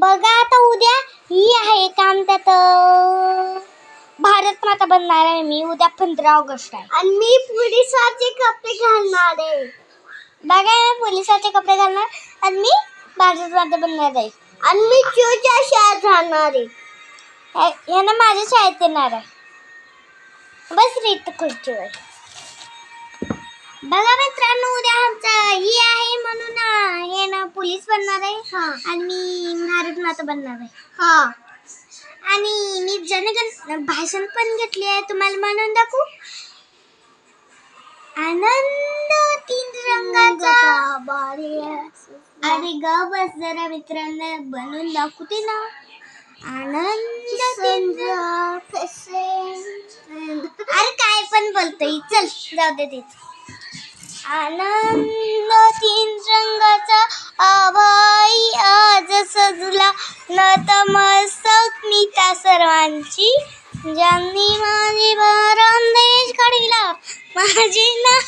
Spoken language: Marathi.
बघा आता उद्या ही आहे काम त्यात भारत माता बनणार आहे मी उद्या 15 ऑगस्ट आहे आणि मी पोलिसाचे कपडे घालणार आहे. बघा पोलिसाचे कपडे घालणार आणि मी भारत माता बनणार आहे आणि मी तुझ्या शाळेत जाणार आहे. यांना माझ्या शाळेत येणार आहे. बस रीत खुर्चीवर. बघा मित्रांनो उद्या आमचं ही आहे म्हणून हे ना पोलीस बनणार आहे आणि मी भारत माता बनणार आहे. आणि मी जनगण भाषण पण घेतले आहे. तुम्हाला म्हणून दाखवू. आनंद 3 रंगाचा. अरे ग बस जरा मित्रांनो बनवून दाखवते ना. आनंद 3 अरे काय पण बोलतोय चल जाऊ दे तिथे. आनंद 3 रंगाचा आभाई आज सजला नतमस्तक मी त्या सर्वांची ज्यांनी माझी भारत देश घडविला माझी ना